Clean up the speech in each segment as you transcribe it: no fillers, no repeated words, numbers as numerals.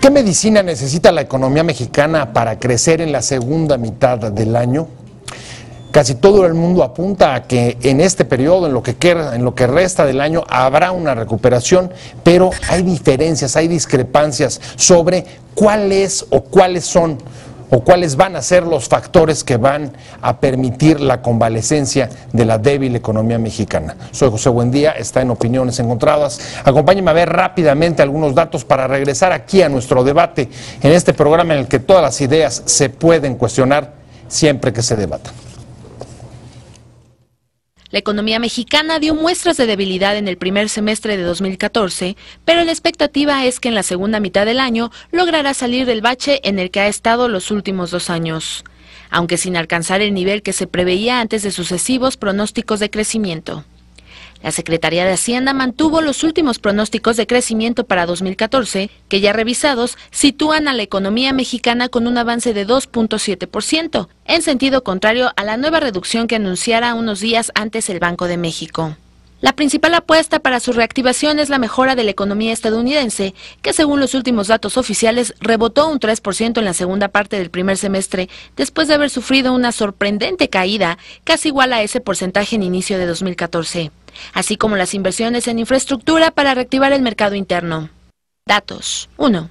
¿Qué medicina necesita la economía mexicana para crecer en la segunda mitad del año? Casi todo el mundo apunta a que en este periodo, en lo que resta del año, habrá una recuperación, pero hay diferencias, hay discrepancias sobre cuáles van a ser los factores que van a permitir la convalecencia de la débil economía mexicana. Soy José Buendía, está en Opiniones Encontradas. Acompáñenme a ver rápidamente algunos datos para regresar aquí a nuestro debate en este programa en el que todas las ideas se pueden cuestionar siempre que se debatan. La economía mexicana dio muestras de debilidad en el primer semestre de 2014, pero la expectativa es que en la segunda mitad del año logrará salir del bache en el que ha estado los últimos 2 años, aunque sin alcanzar el nivel que se preveía antes de sucesivos pronósticos de crecimiento. La Secretaría de Hacienda mantuvo los últimos pronósticos de crecimiento para 2014, que ya revisados sitúan a la economía mexicana con un avance de 2.7%, en sentido contrario a la nueva reducción que anunciara unos días antes el Banco de México. La principal apuesta para su reactivación es la mejora de la economía estadounidense, que según los últimos datos oficiales rebotó un 3% en la segunda parte del primer semestre, después de haber sufrido una sorprendente caída, casi igual a ese porcentaje en inicio de 2014. Así como las inversiones en infraestructura para reactivar el mercado interno. Datos. 1.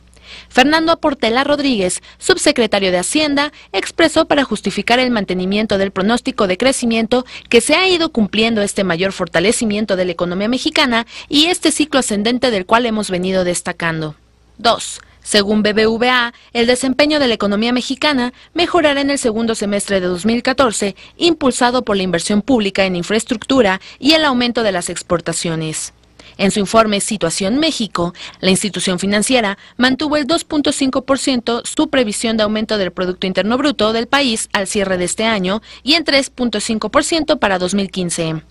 Fernando Portela Rodríguez, subsecretario de Hacienda, expresó para justificar el mantenimiento del pronóstico de crecimiento que se ha ido cumpliendo este mayor fortalecimiento de la economía mexicana y este ciclo ascendente del cual hemos venido destacando. 2. Según BBVA, el desempeño de la economía mexicana mejorará en el segundo semestre de 2014, impulsado por la inversión pública en infraestructura y el aumento de las exportaciones. En su informe Situación México, la institución financiera mantuvo el 2.5% su previsión de aumento del Producto Interno Bruto del país al cierre de este año y en 3.5% para 2015.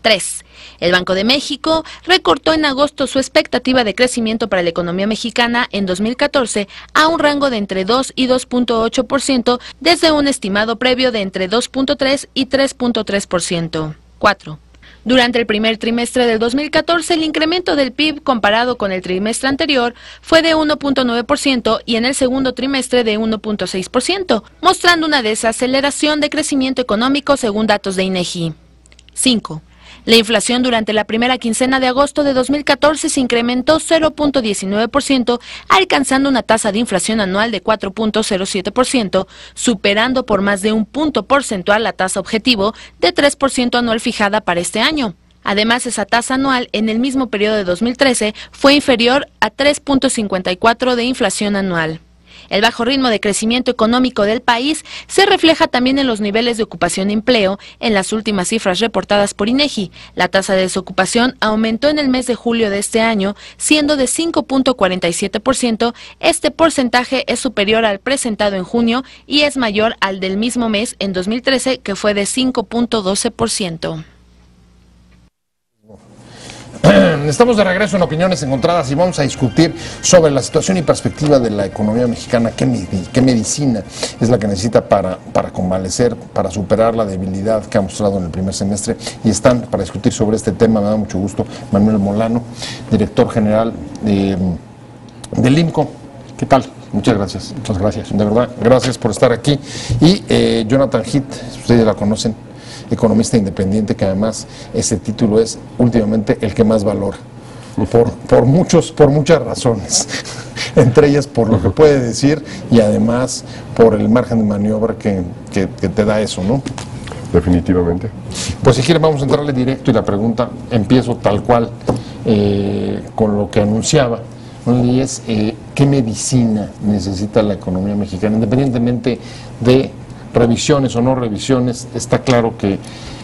3. El Banco de México recortó en agosto su expectativa de crecimiento para la economía mexicana en 2014 a un rango de entre 2 y 2.8% desde un estimado previo de entre 2.3 y 3.3%. 4. Durante el primer trimestre del 2014, el incremento del PIB comparado con el trimestre anterior fue de 1.9% y en el segundo trimestre de 1.6%, mostrando una desaceleración de crecimiento económico según datos de INEGI. 5. La inflación durante la primera quincena de agosto de 2014 se incrementó 0.19%, alcanzando una tasa de inflación anual de 4.07%, superando por más de un punto porcentual la tasa objetivo de 3% anual fijada para este año. Además, esa tasa anual en el mismo periodo de 2013 fue inferior a 3.54% de inflación anual. El bajo ritmo de crecimiento económico del país se refleja también en los niveles de ocupación y empleo. En las últimas cifras reportadas por INEGI, la tasa de desocupación aumentó en el mes de julio de este año, siendo de 5.47%. Este porcentaje es superior al presentado en junio y es mayor al del mismo mes en 2013, que fue de 5.12%. Estamos de regreso en Opiniones Encontradas y vamos a discutir sobre la situación y perspectiva de la economía mexicana. ¿Qué medicina es la que necesita para convalecer, para superar la debilidad que ha mostrado en el primer semestre? Y están para discutir sobre este tema, me da mucho gusto, Manuel Molano, director general del IMCO. ¿Qué tal? Muchas gracias. Muchas gracias. De verdad, gracias por estar aquí. Y Jonathan Heath, ustedes la conocen, economista independiente, que además ese título es últimamente el que más valora, por muchas razones, entre ellas por lo que puede decir y además por el margen de maniobra que te da eso, ¿no? Definitivamente. Pues si quieren vamos a entrarle directo y la pregunta empiezo tal cual con lo que anunciaba, ¿no? Y es ¿qué medicina necesita la economía mexicana? Independientemente de revisiones o no revisiones, está claro que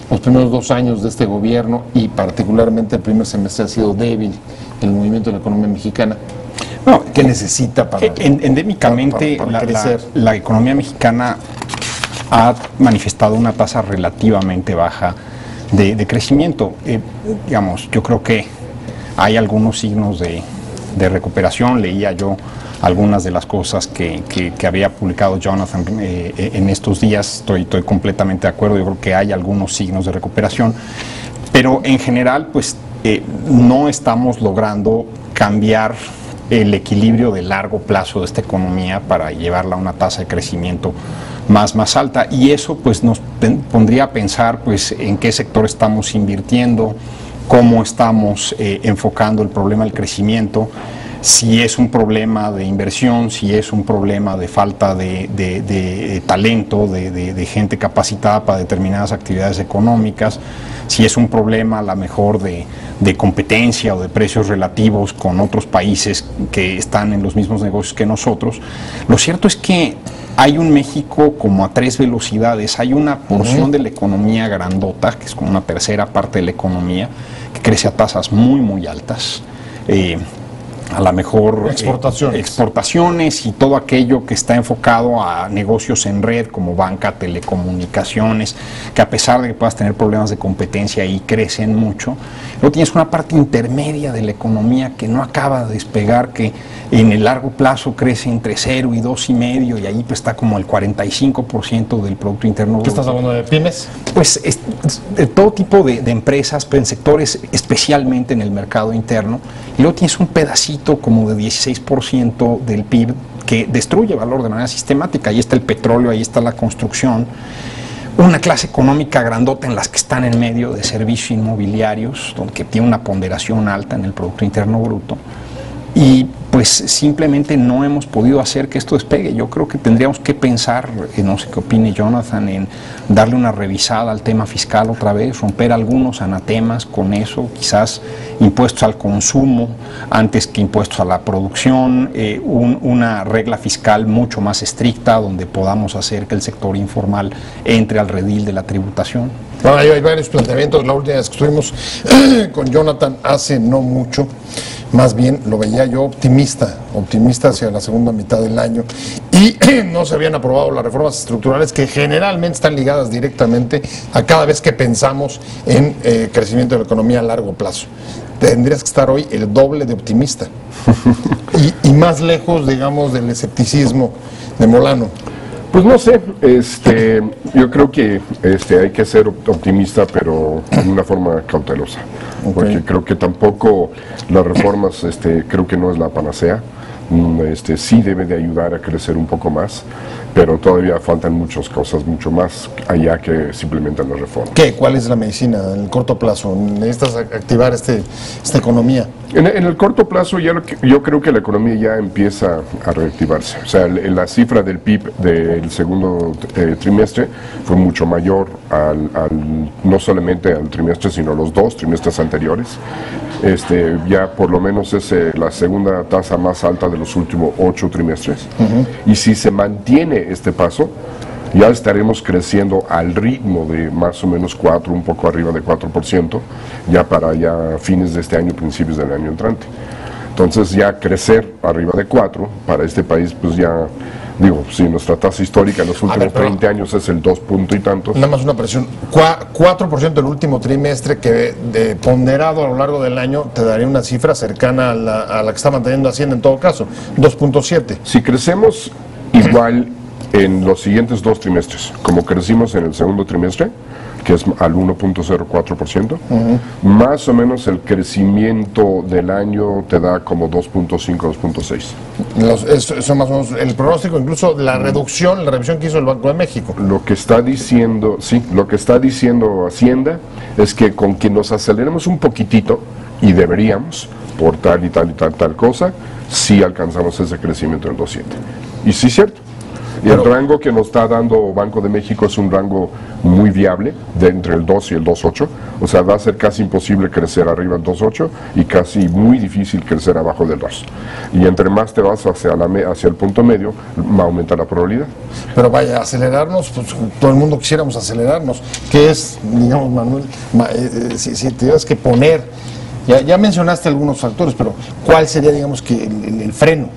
los primeros 2 años de este gobierno y particularmente el primer semestre ha sido débil el movimiento de la economía mexicana. No, ¿qué necesita para endémicamente para crecer? La economía mexicana ha manifestado una tasa relativamente baja de crecimiento. Digamos, yo creo que hay algunos signos de recuperación. Leía yo algunas de las cosas que había publicado Jonathan en estos días. Estoy completamente de acuerdo. Yo creo que hay algunos signos de recuperación, pero en general pues no estamos logrando cambiar el equilibrio de largo plazo de esta economía para llevarla a una tasa de crecimiento más alta, y eso pues nos pondría a pensar pues en qué sector estamos invirtiendo, cómo estamos enfocando el problema del crecimiento, si es un problema de inversión, si es un problema de falta de talento, de gente capacitada para determinadas actividades económicas, si es un problema a lo mejor de competencia o de precios relativos con otros países que están en los mismos negocios que nosotros. Lo cierto es que hay un México como a 3 velocidades. Hay una porción de la economía grandota, que es como una tercera parte de la economía, que crece a tasas muy altas. A lo mejor exportaciones y todo aquello que está enfocado a negocios en red como banca, telecomunicaciones, que a pesar de que puedas tener problemas de competencia ahí crecen mucho. Luego tienes una parte intermedia de la economía que no acaba de despegar, que en el largo plazo crece entre 0 y 2,5, y ahí pues está como el 45% del Producto Interno Bruto. ¿Qué estás hablando de pymes? Pues de todo tipo de empresas, pero en sectores especialmente en el mercado interno. Y luego tienes un pedacito como de 16% del PIB que destruye valor de manera sistemática. Ahí está el petróleo, ahí está la construcción. Una clase económica grandota en las que están en medio de servicios inmobiliarios, donde tiene una ponderación alta en el Producto Interno Bruto. Y pues simplemente no hemos podido hacer que esto despegue. Yo creo que tendríamos que pensar, no sé qué opine Jonathan, en darle una revisada al tema fiscal otra vez, romper algunos anatemas con eso, quizás impuestos al consumo antes que impuestos a la producción, una regla fiscal mucho más estricta donde podamos hacer que el sector informal entre al redil de la tributación. Bueno, hay varios planteamientos. La última vez que estuvimos con Jonathan hace no mucho, más bien lo veía yo optimista hacia la segunda mitad del año, y no se habían aprobado las reformas estructurales que generalmente están ligadas directamente a cada vez que pensamos en crecimiento de la economía a largo plazo. Tendrías que estar hoy el doble de optimista y más lejos, digamos, del escepticismo de Molano. Pues no sé, yo creo que hay que ser optimista, pero de una forma cautelosa, porque creo que tampoco las reformas, creo que no es la panacea. Sí debe de ayudar a crecer un poco más, pero todavía faltan muchas cosas, mucho más allá que simplemente las reformas. ¿Cuál es la medicina en el corto plazo? ¿Necesitas activar esta economía? En el corto plazo yo creo que la economía ya empieza a reactivarse. O sea, la cifra del PIB del segundo trimestre fue mucho mayor no solamente al trimestre, sino a los 2 trimestres anteriores. Ya por lo menos es la segunda tasa más alta de los últimos 8 trimestres. Y si se mantiene este paso, ya estaremos creciendo al ritmo de más o menos 4, un poco arriba de 4%, ya para fines de este año, principios del año entrante. Entonces ya crecer arriba de 4 para este país, pues ya, digo, si nuestra tasa histórica en los últimos 30 años es el 2 punto y tantos. Nada más una presión, 4% el último trimestre, que ponderado a lo largo del año te daría una cifra cercana a la que está manteniendo Hacienda en todo caso, 2.7. Si crecemos igual en los siguientes 2 trimestres, como crecimos en el segundo trimestre, que es al 1.04%, más o menos el crecimiento del año te da como 2.5, 2.6. Eso más o menos el pronóstico, incluso la revisión que hizo el Banco de México. Lo que está diciendo, lo que está diciendo Hacienda es que con que nos aceleremos un poquitito, y deberíamos, por tal y tal cosa, sí alcanzamos ese crecimiento del 2.7. Y sí es cierto. Y el rango que nos está dando Banco de México es un rango muy viable, de entre el 2 y el 2.8. O sea, va a ser casi imposible crecer arriba del 2.8 y casi muy difícil crecer abajo del 2. Y entre más te vas hacia el punto medio, aumenta la probabilidad. Pero vaya, acelerarnos, pues todo el mundo quisiéramos acelerarnos. ¿Qué es, digamos, Manuel, si tuvieras que poner... Ya mencionaste algunos factores, pero ¿cuál sería, digamos, que el freno?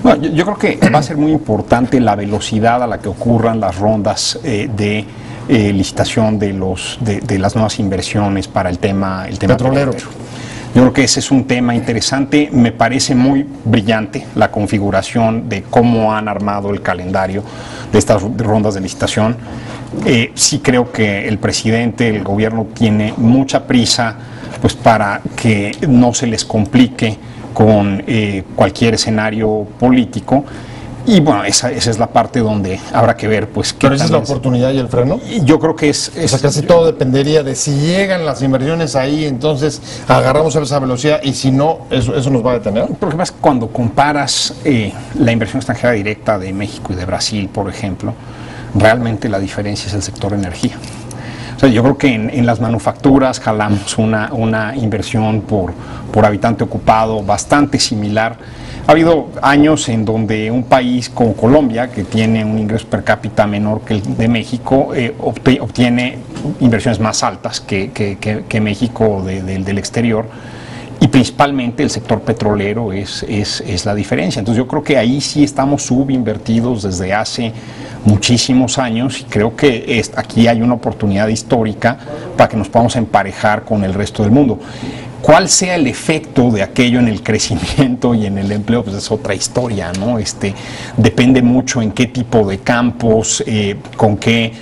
Bueno, yo creo que va a ser muy importante la velocidad a la que ocurran las rondas de licitación de las nuevas inversiones para el tema petrolero. Yo creo que ese es un tema interesante. Me parece muy brillante la configuración de cómo han armado el calendario de estas rondas de licitación. Sí creo que el presidente, el gobierno tiene mucha prisa, pues para que no se les complique con cualquier escenario político. Y bueno, esa es la parte donde habrá que ver, pues... ¿Pero esa es la oportunidad y el freno? Yo creo que es... O sea, casi todo dependería de si llegan las inversiones ahí, entonces agarramos esa velocidad, y si no, ¿eso nos va a detener? Porque más cuando comparas la inversión extranjera directa de México y de Brasil, por ejemplo, realmente la diferencia es el sector energía. O sea, yo creo que en las manufacturas jalamos una inversión por habitante ocupado bastante similar. Ha habido años en donde un país como Colombia, que tiene un ingreso per cápita menor que el de México, obtiene inversiones más altas que México del exterior, y principalmente el sector petrolero es la diferencia. Entonces yo creo que ahí sí estamos subinvertidos desde hace muchísimos años, y creo que aquí hay una oportunidad histórica para que nos podamos emparejar con el resto del mundo. ¿Cuál sea el efecto de aquello en el crecimiento y en el empleo? Pues es otra historia, ¿no? Depende mucho en qué tipo de campos, con qué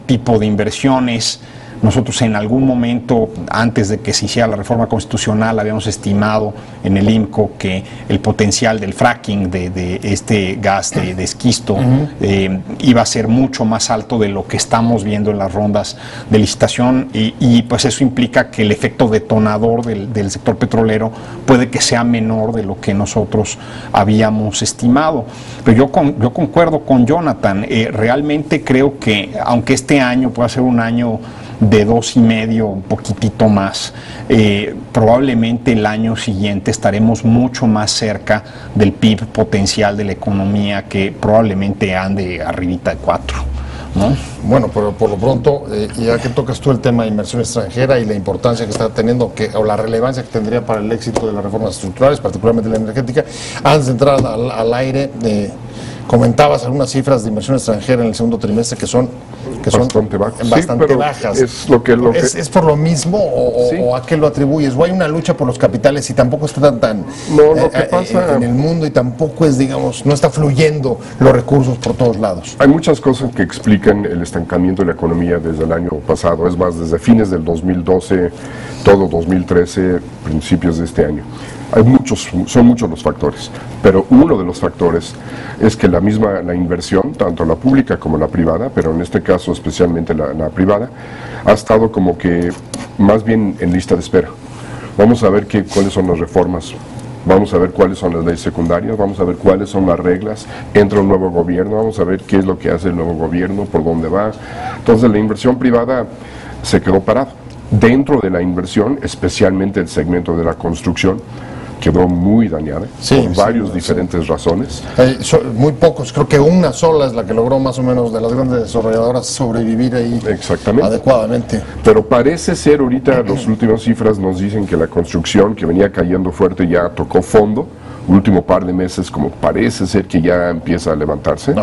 tipo de inversiones. Nosotros en algún momento, antes de que se hiciera la reforma constitucional, habíamos estimado en el IMCO que el potencial del fracking, de este gas de esquisto, iba a ser mucho más alto de lo que estamos viendo en las rondas de licitación, y pues eso implica que el efecto detonador del sector petrolero puede que sea menor de lo que nosotros habíamos estimado. Pero yo concuerdo con Jonathan, realmente creo que aunque este año pueda ser un año de 2,5, un poquitito más, probablemente el año siguiente estaremos mucho más cerca del PIB potencial de la economía, que probablemente ande arribita de 4, ¿no? Bueno, pero por lo pronto, ya que tocas tú el tema de inversión extranjera y la importancia que está teniendo, o la relevancia que tendría para el éxito de las reformas estructurales, particularmente la energética, antes de entrar al aire, comentabas algunas cifras de inversión extranjera en el segundo trimestre que son bastante bajas. ¿Es por lo mismo o a qué lo atribuyes? ¿O hay una lucha por los capitales y tampoco está tan lo que pasa en el mundo, y tampoco es, digamos, no está fluyendo los recursos por todos lados? Hay muchas cosas que explican el estancamiento de la economía desde el año pasado, es más, desde fines del 2012, todo 2013, principios de este año. Son muchos los factores, pero uno de los factores es que la inversión, tanto la pública como la privada, pero en este caso especialmente la privada, ha estado como que más bien en lista de espera. Vamos a ver cuáles son las reformas, vamos a ver cuáles son las leyes secundarias, vamos a ver cuáles son las reglas, entra un nuevo gobierno, vamos a ver qué es lo que hace el nuevo gobierno, por dónde va. Entonces la inversión privada se quedó parada. Dentro de la inversión, especialmente el segmento de la construcción, quedó muy dañada, por varias diferentes razones. Muy pocos, creo que una sola es la que logró más o menos de las grandes desarrolladoras sobrevivir ahí adecuadamente. Pero parece ser, ahorita las últimas cifras nos dicen que la construcción, que venía cayendo fuerte, ya tocó fondo. Último par de meses, como parece ser que ya empieza a levantarse.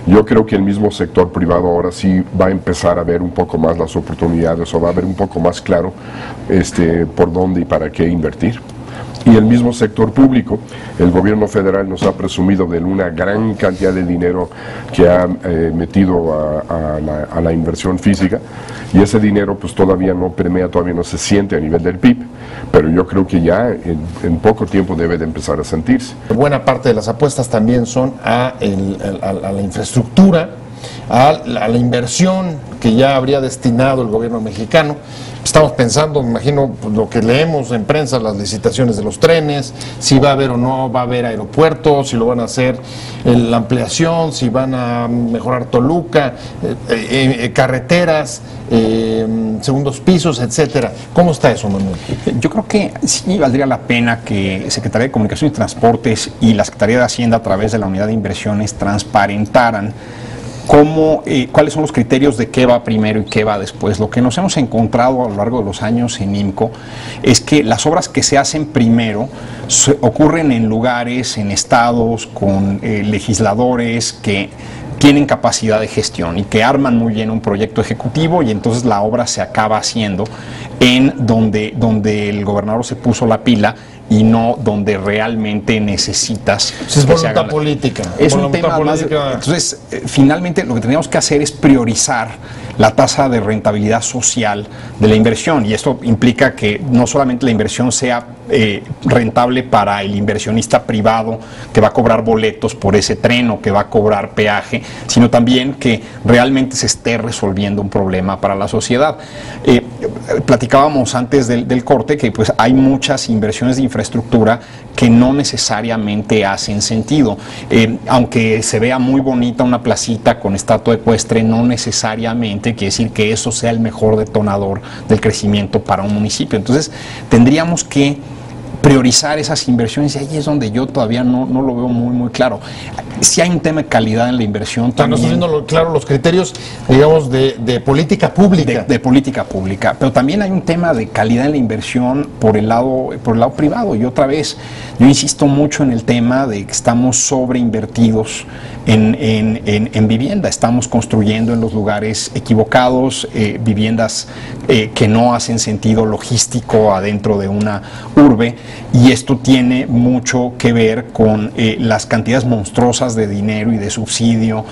Yo creo que el mismo sector privado ahora sí va a empezar a ver un poco más las oportunidades, o va a ver un poco más claro por dónde y para qué invertir. Y el mismo sector público, el gobierno federal nos ha presumido de una gran cantidad de dinero que ha metido a la inversión física, y ese dinero pues todavía no permea, todavía no se siente a nivel del PIB, pero yo creo que ya en poco tiempo debe de empezar a sentirse. Buena parte de las apuestas también son a la infraestructura, a la inversión que ya habría destinado el gobierno mexicano. Estamos pensando, me imagino, lo que leemos en prensa, las licitaciones de los trenes, si va a haber o no va a haber aeropuertos, si lo van a hacer, la ampliación, si van a mejorar Toluca, carreteras, segundos pisos, etcétera. ¿Cómo está eso, Manuel? Yo creo que sí valdría la pena que Secretaría de Comunicación y Transportes y la Secretaría de Hacienda, a través de la Unidad de Inversiones, transparentaran cuáles son los criterios de qué va primero y qué va después. Lo que nos hemos encontrado a lo largo de los años en IMCO es que las obras que se hacen primero ocurren en lugares, en estados, con legisladores que tienen capacidad de gestión y que arman muy bien un proyecto ejecutivo, y entonces la obra se acaba haciendo en donde el gobernador se puso la pila, y no donde realmente necesitas. Es voluntad política. Es un tema más. Entonces, finalmente lo que tenemos que hacer es priorizar la tasa de rentabilidad social de la inversión, y esto implica que no solamente la inversión sea rentable para el inversionista privado que va a cobrar boletos por ese tren o que va a cobrar peaje, sino también que realmente se esté resolviendo un problema para la sociedad. Platicábamos antes del corte que pues hay muchas inversiones de infraestructura que no necesariamente hacen sentido. Aunque se vea muy bonita una placita con estatua ecuestre, no necesariamente quiere decir que eso sea el mejor detonador del crecimiento para un municipio. Entonces tendríamos que priorizar esas inversiones, y ahí es donde yo todavía no lo veo muy claro. Si hay un tema de calidad en la inversión también. No están viendo claro los criterios, digamos, de política pública. De política pública, pero también hay un tema de calidad en la inversión por el lado privado. Y otra vez, yo insisto mucho en el tema de que estamos sobreinvertidos en vivienda. Estamos construyendo en los lugares equivocados, viviendas que no hacen sentido logístico adentro de una urbe, y esto tiene mucho que ver con las cantidades monstruosas de dinero y de subsidio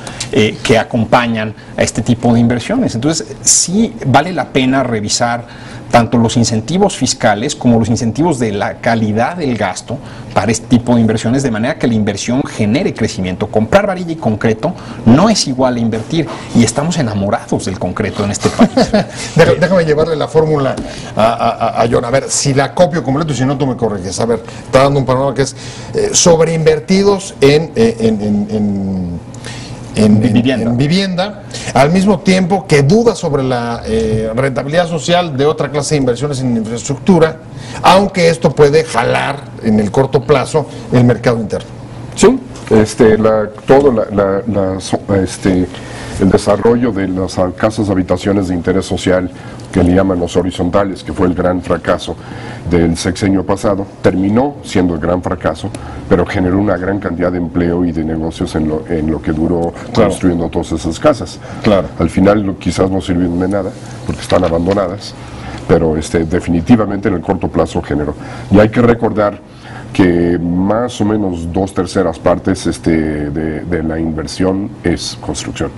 que acompañan a este tipo de inversiones. Entonces, sí vale la pena revisar tanto los incentivos fiscales como los incentivos de la calidad del gasto para este tipo de inversiones, de manera que la inversión genere crecimiento. Comprar varilla y concreto no es igual a invertir, y estamos enamorados del concreto en este país. Déjame llevarle la fórmula a John. A ver, si la copio completo y si no tú me corriges. A ver, está dando un panorama que es sobreinvertidos en vivienda, al mismo tiempo que duda sobre la rentabilidad social de otra clase de inversiones en infraestructura, aunque esto puede jalar en el corto plazo el mercado interno. Sí, el desarrollo de las casas habitaciones de interés social, que le llaman los horizontales, que fue el gran fracaso del sexenio pasado, terminó siendo el gran fracaso, pero generó una gran cantidad de empleo y de negocios en lo que duró construyendo todas esas casas. Claro. Al final quizás no sirvieron de nada, porque están abandonadas, pero definitivamente en el corto plazo generó. Y hay que recordar que más o menos 2/3 partes de la inversión es construcción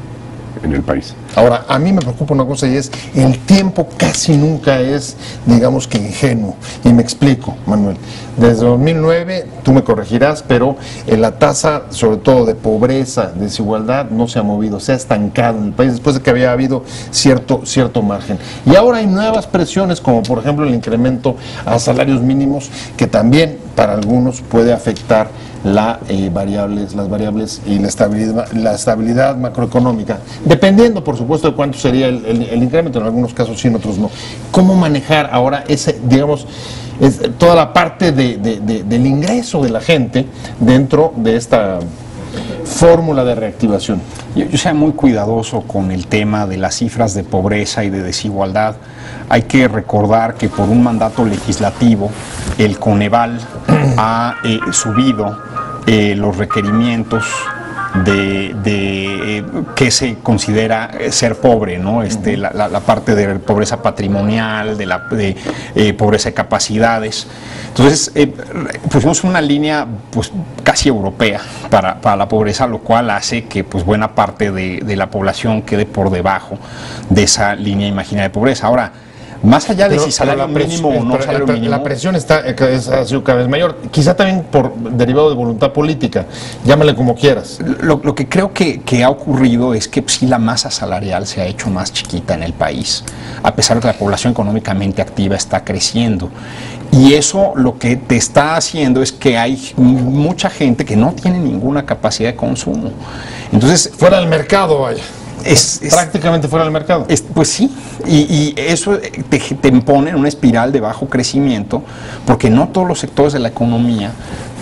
en el país. Ahora, a mí me preocupa una cosa, y es el tiempo casi nunca es, digamos que ingenuo. Y me explico, Manuel. Desde 2009, tú me corregirás, pero la tasa, sobre todo de pobreza, desigualdad, no se ha movido, se ha estancado en el país después de que había habido cierto margen. Y ahora hay nuevas presiones, como por ejemplo el incremento a salarios mínimos, que también para algunos puede afectar las variables y la estabilidad macroeconómica, dependiendo por supuesto de cuánto sería el incremento, en algunos casos sí, en otros no. ¿Cómo manejar ahora toda la parte del ingreso de la gente dentro de esta fórmula de reactivación? Yo sería muy cuidadoso con el tema de las cifras de pobreza y de desigualdad. Hay que recordar que por un mandato legislativo el Coneval ha subido los requerimios de que se considera ser pobre, ¿no? La parte de pobreza patrimonial, de pobreza de capacidades. Entonces, pusimos una línea pues casi europea para la pobreza, lo cual hace que pues buena parte de la población quede por debajo de esa línea imaginaria de pobreza. Ahora, más allá de si salario mínimo o no salario mínimo, la presión ha sido cada vez mayor, quizá también derivado de voluntad política, llámale como quieras. Lo que creo que ha ocurrido es que sí, la masa salarial se ha hecho más chiquita en el país, a pesar de que la población económicamente activa está creciendo. Y eso lo que te está haciendo es que hay mucha gente que no tiene ninguna capacidad de consumo. Entonces, fuera del mercado, vaya. Prácticamente fuera del mercado. Pues sí, y eso te impone en una espiral de bajo crecimiento, porque no todos los sectores de la economía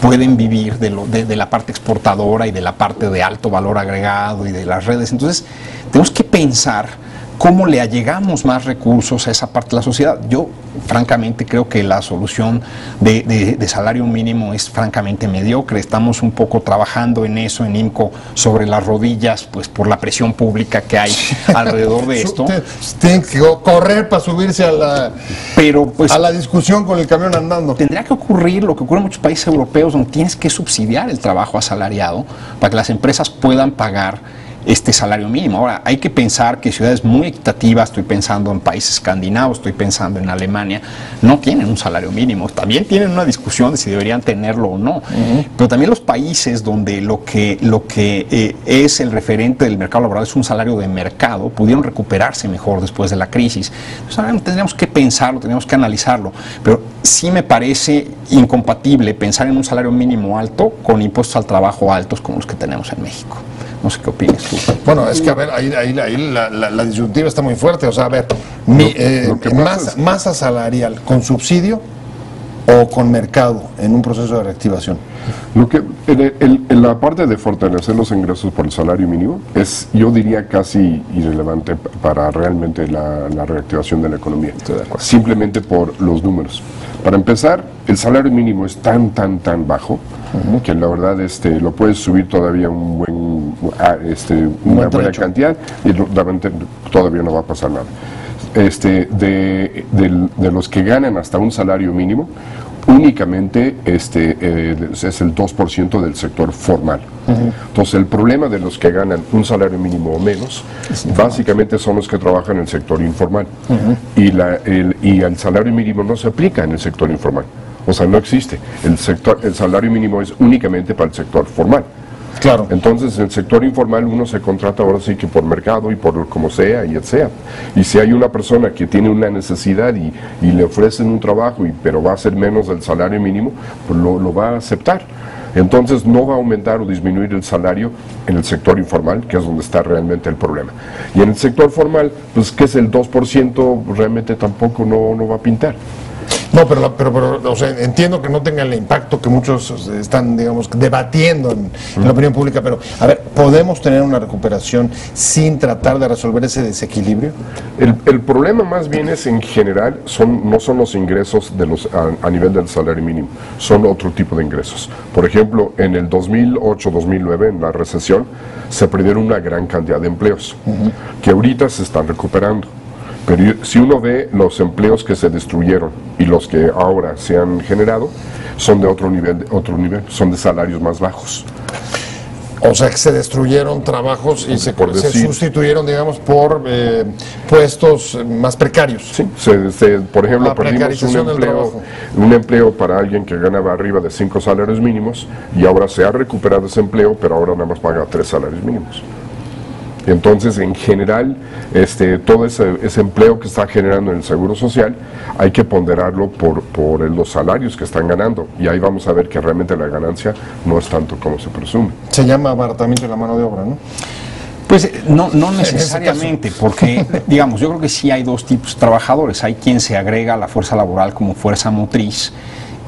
pueden vivir de la parte exportadora y de la parte de alto valor agregado y de las redes. Entonces, tenemos que pensar cómo le allegamos más recursos a esa parte de la sociedad. Yo, francamente, creo que la solución de salario mínimo es francamente mediocre. Estamos un poco trabajando en eso, en IMCO, sobre las rodillas, pues por la presión pública que hay alrededor de esto. Tienen que correr para subirse a la discusión con el camión andando. Tendría que ocurrir lo que ocurre en muchos países europeos, donde tienes que subsidiar el trabajo asalariado para que las empresas puedan pagar este salario mínimo. Ahora, hay que pensar que ciudades muy equitativas, estoy pensando en países escandinavos, estoy pensando en Alemania, no tienen un salario mínimo. También tienen una discusión de si deberían tenerlo o no. Pero también los países donde lo que es el referente del mercado laboral es un salario de mercado, pudieron recuperarse mejor después de la crisis. Entonces, ahora tendríamos que pensarlo, tendríamos que analizarlo. Pero sí me parece incompatible pensar en un salario mínimo alto con impuestos al trabajo altos como los que tenemos en México. No sé qué opinas tú. Bueno, es que a ver, ahí la disyuntiva está muy fuerte. O sea, a ver, masa salarial con subsidio o con mercado en un proceso de reactivación. En la parte de fortalecer los ingresos por el salario mínimo es, yo diría, casi irrelevante para realmente la reactivación de la economía. Simplemente por los números. Para empezar, el salario mínimo es tan bajo que la verdad lo puedes subir todavía una buena cantidad y realmente todavía no va a pasar nada. De los que ganan hasta un salario mínimo, únicamente es el 2% del sector formal. Entonces, el problema de los que ganan un salario mínimo o menos, básicamente son los que trabajan en el sector informal. Y el salario mínimo no se aplica en el sector informal. O sea, no existe. El salario mínimo es únicamente para el sector formal. Claro. Entonces, en el sector informal uno se contrata ahora sí que por mercado y por como sea y etc. Y si hay una persona que tiene una necesidad y le ofrecen un trabajo, pero va a ser menos del salario mínimo, pues lo va a aceptar. Entonces no va a aumentar o disminuir el salario en el sector informal, que es donde está realmente el problema. Y en el sector formal, pues que es el 2%, realmente tampoco no va a pintar. No, pero o sea, entiendo que no tenga el impacto que muchos están, digamos, debatiendo en la opinión pública, pero, a ver, ¿podemos tener una recuperación sin tratar de resolver ese desequilibrio? El problema más bien es, en general, no son los ingresos a nivel del salario mínimo, son otro tipo de ingresos. Por ejemplo, en el 2008-2009, en la recesión, se perdieron una gran cantidad de empleos, que ahorita se están recuperando. Pero si uno ve los empleos que se destruyeron y los que ahora se han generado, son de otro nivel, son de salarios más bajos. O sea, que se destruyeron trabajos y se sustituyeron, digamos, por puestos más precarios. Sí, por ejemplo, perdimos un empleo para alguien que ganaba arriba de 5 salarios mínimos y ahora se ha recuperado ese empleo, pero ahora nada más paga 3 salarios mínimos. Entonces, en general, todo ese empleo que está generando en el Seguro Social, hay que ponderarlo por los salarios que están ganando. Y ahí vamos a ver que realmente la ganancia no es tanto como se presume. Se llama abaratamiento de la mano de obra, ¿no? Pues no necesariamente, porque, digamos, yo creo que sí hay dos tipos de trabajadores. Hay quien se agrega a la fuerza laboral como fuerza motriz,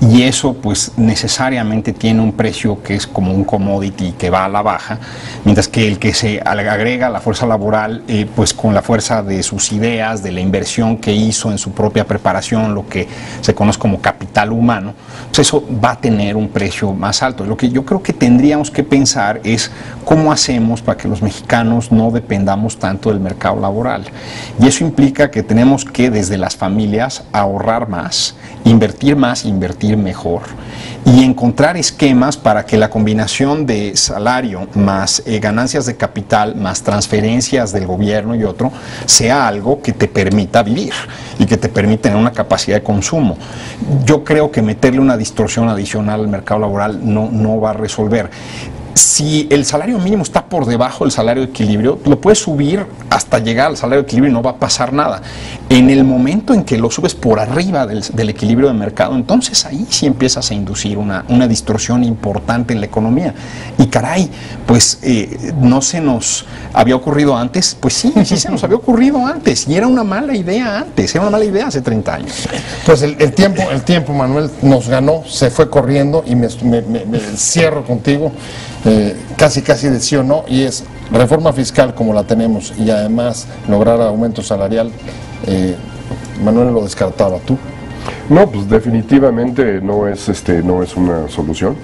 y eso pues necesariamente tiene un precio que es como un commodity que va a la baja, mientras que el que se agrega a la fuerza laboral pues con la fuerza de sus ideas, de la inversión que hizo en su propia preparación, lo que se conoce como capital humano, pues eso va a tener un precio más alto. Lo que yo creo que tendríamos que pensar es cómo hacemos para que los mexicanos no dependamos tanto del mercado laboral, y eso implica que tenemos que desde las familias ahorrar más, invertir mejor y encontrar esquemas para que la combinación de salario más ganancias de capital más transferencias del gobierno y otro sea algo que te permita vivir y que te permita tener una capacidad de consumo. Yo creo que meterle una distorsión adicional al mercado laboral no va a resolver. Si el salario mínimo está por debajo del salario de equilibrio, lo puedes subir hasta llegar al salario de equilibrio y no va a pasar nada. En el momento en que lo subes por arriba del equilibrio de mercado, entonces ahí sí empiezas a inducir una distorsión importante en la economía. Y caray, pues no se nos había ocurrido antes. Pues sí se nos había ocurrido antes y era una mala idea antes, era una mala idea hace 30 años. Pues el tiempo, Manuel, nos ganó, se fue corriendo y me cierro contigo. Casi de sí o no, y es reforma fiscal como la tenemos y además lograr aumento salarial. Manuel lo descartaba, ¿tú? No, pues definitivamente no es una solución.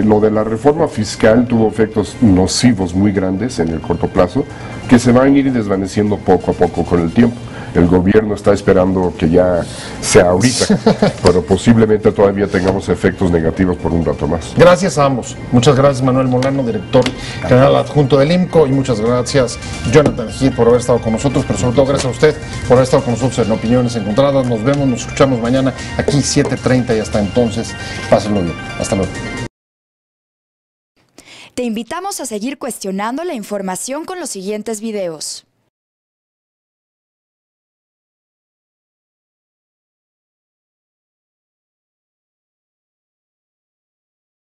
Lo de la reforma fiscal tuvo efectos nocivos muy grandes en el corto plazo que se van a ir desvaneciendo poco a poco con el tiempo. el gobierno está esperando que ya sea ahorita, pero posiblemente todavía tengamos efectos negativos por un rato más. Gracias a ambos. Muchas gracias Manuel Molano, director general adjunto del IMCO, y muchas gracias Jonathan Gil por haber estado con nosotros, pero sobre todo gracias a usted por haber estado con nosotros en Opiniones Encontradas. Nos vemos, nos escuchamos mañana aquí 7:30 y hasta entonces, pásenlo bien. Hasta luego. Te invitamos a seguir cuestionando la información con los siguientes videos.